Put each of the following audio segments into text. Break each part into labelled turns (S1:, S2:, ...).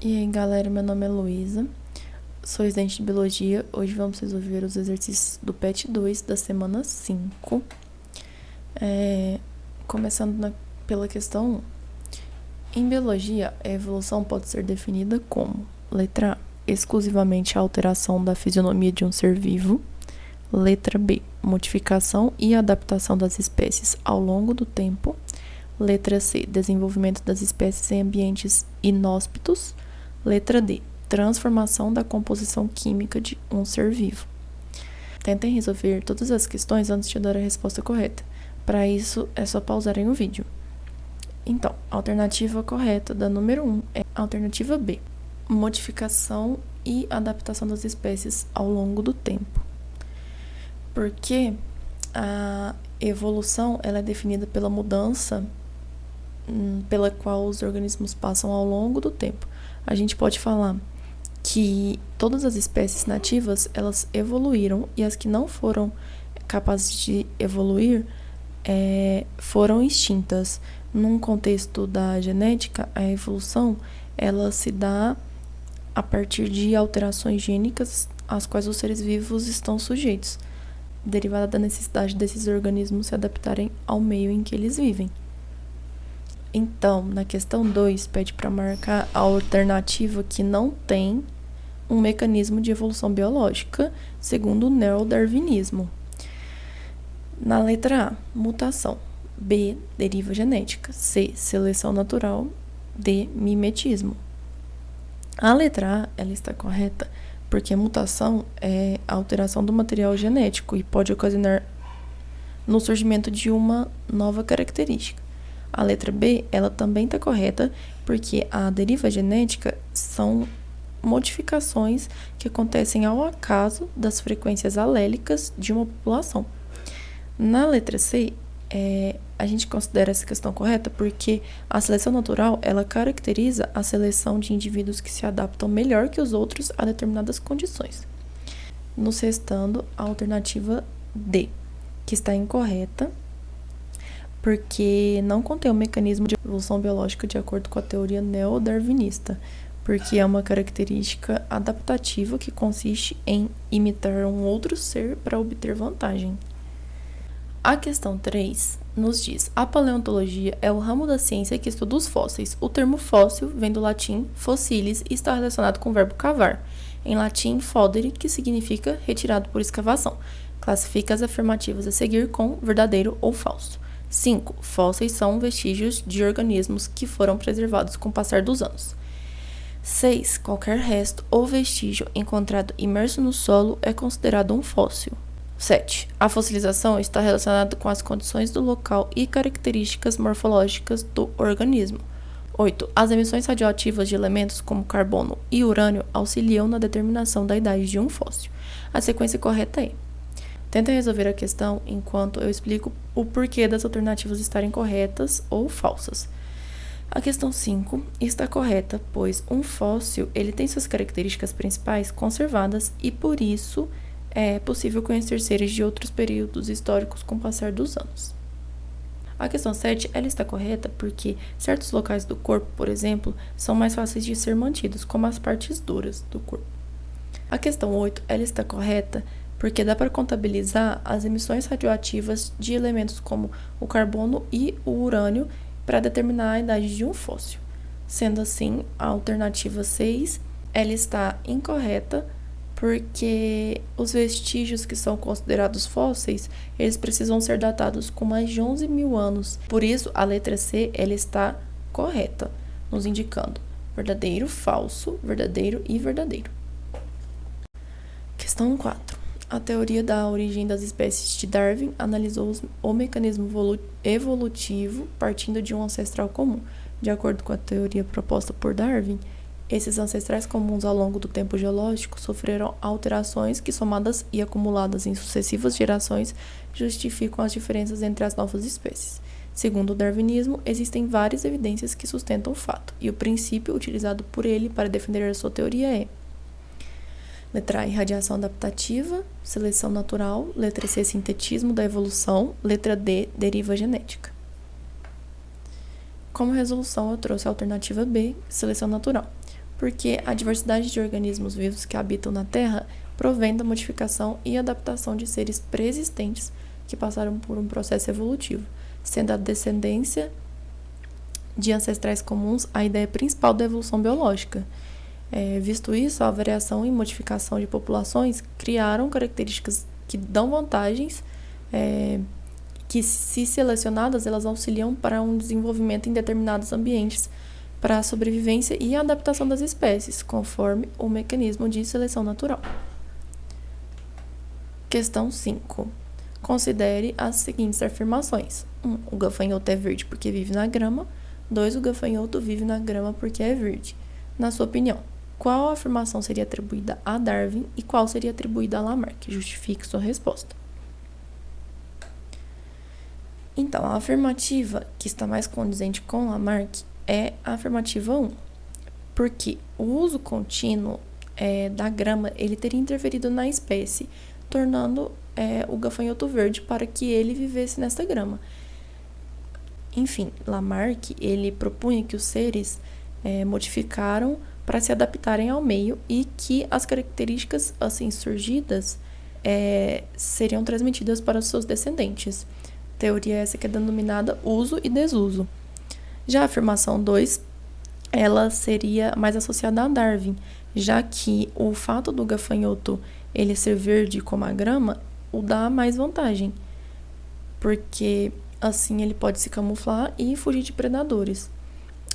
S1: E aí, galera, meu nome é Luísa, sou estudante de Biologia. Hoje vamos resolver os exercícios do PET 2 da semana 5. Começando pela questão 1. Em Biologia, a evolução pode ser definida como: letra A, exclusivamente a alteração da fisionomia de um ser vivo. Letra B, modificação e adaptação das espécies ao longo do tempo. Letra C, desenvolvimento das espécies em ambientes inóspitos. Letra D, transformação da composição química de um ser vivo. Tentem resolver todas as questões antes de dar a resposta correta. Para isso, é só pausarem o vídeo. Então, a alternativa correta da número 1 é a alternativa B, modificação e adaptação das espécies ao longo do tempo. Porque a evolução ela é definida pela mudança pela qual os organismos passam ao longo do tempo. A gente pode falar que todas as espécies nativas elas evoluíram e as que não foram capazes de evoluir foram extintas. Num contexto da genética, a evolução ela se dá a partir de alterações gênicas às quais os seres vivos estão sujeitos, derivada da necessidade desses organismos se adaptarem ao meio em que eles vivem. Então, na questão 2, pede para marcar a alternativa que não tem um mecanismo de evolução biológica, segundo o neodarwinismo. Na letra A, mutação. B, deriva genética. C, seleção natural. D, mimetismo. A letra A ela está correta porque a mutação é a alteração do material genético e pode ocasionar no surgimento de uma nova característica. A letra B, ela também está correta, porque a deriva genética são modificações que acontecem ao acaso das frequências alélicas de uma população. Na letra C, a gente considera essa questão correta porque a seleção natural, ela caracteriza a seleção de indivíduos que se adaptam melhor que os outros a determinadas condições. Nos restando a alternativa D, que está incorreta, porque não contém um mecanismo de evolução biológica de acordo com a teoria neodarwinista, porque é uma característica adaptativa que consiste em imitar um outro ser para obter vantagem. A questão 3 nos diz: a paleontologia é o ramo da ciência que estuda os fósseis. O termo fóssil vem do latim fossilis e está relacionado com o verbo cavar, em latim fodere, que significa retirado por escavação. Classifica as afirmativas a seguir com verdadeiro ou falso. 5. Fósseis são vestígios de organismos que foram preservados com o passar dos anos. 6. Qualquer resto ou vestígio encontrado imerso no solo é considerado um fóssil. 7. A fossilização está relacionada com as condições do local e características morfológicas do organismo. 8. As emissões radioativas de elementos como carbono e urânio auxiliam na determinação da idade de um fóssil. A sequência correta é: tenta resolver a questão enquanto eu explico o porquê das alternativas estarem corretas ou falsas. A questão 5 está correta, pois um fóssil ele tem suas características principais conservadas e, por isso, é possível conhecer seres de outros períodos históricos com o passar dos anos. A questão 7 ela está correta porque certos locais do corpo, por exemplo, são mais fáceis de ser mantidos, como as partes duras do corpo. A questão 8 ela está correta porque dá para contabilizar as emissões radioativas de elementos como o carbono e o urânio para determinar a idade de um fóssil. Sendo assim, a alternativa 6 ela está incorreta porque os vestígios que são considerados fósseis, eles precisam ser datados com mais de 11 mil anos. Por isso, a letra C ela está correta, nos indicando verdadeiro, falso, verdadeiro e verdadeiro. Questão 4. A teoria da origem das espécies de Darwin analisou o mecanismo evolutivo partindo de um ancestral comum. De acordo com a teoria proposta por Darwin, esses ancestrais comuns ao longo do tempo geológico sofreram alterações que, somadas e acumuladas em sucessivas gerações, justificam as diferenças entre as novas espécies. Segundo o darwinismo, existem várias evidências que sustentam o fato, e o princípio utilizado por ele para defender a sua teoria é: letra A, irradiação adaptativa, seleção natural. Letra C, sintetismo da evolução. Letra D, deriva genética. Como resolução, eu trouxe a alternativa B, seleção natural, porque a diversidade de organismos vivos que habitam na Terra provém da modificação e adaptação de seres preexistentes que passaram por um processo evolutivo, sendo a descendência de ancestrais comuns a ideia principal da evolução biológica. Visto isso, a variação e modificação de populações criaram características que dão vantagens, que, se selecionadas, elas auxiliam para um desenvolvimento em determinados ambientes para a sobrevivência e a adaptação das espécies, conforme o mecanismo de seleção natural. Questão 5. Considere as seguintes afirmações. 1. O gafanhoto é verde porque vive na grama. 2. O gafanhoto vive na grama porque é verde. Na sua opinião, qual afirmação seria atribuída a Darwin e qual seria atribuída a Lamarck? Justifique sua resposta. Então, a afirmativa que está mais condizente com Lamarck é a afirmativa 1, porque o uso contínuo da grama ele teria interferido na espécie, tornando o gafanhoto verde para que ele vivesse nessa grama. Enfim, Lamarck ele propunha que os seres modificaram para se adaptarem ao meio e que as características assim surgidas seriam transmitidas para os seus descendentes. Teoria essa que é denominada uso e desuso. Já a afirmação 2, ela seria mais associada a Darwin, já que o fato do gafanhoto ele ser verde como a grama o dá mais vantagem, porque assim ele pode se camuflar e fugir de predadores.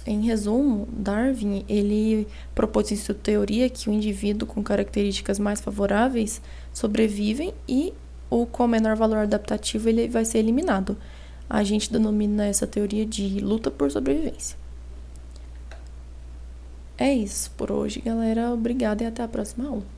S1: Em resumo, Darwin ele propôs em sua teoria que o indivíduo com características mais favoráveis sobrevivem e o com menor valor adaptativo ele vai ser eliminado. A gente denomina essa teoria de luta por sobrevivência. É isso por hoje, galera. Obrigada e até a próxima aula.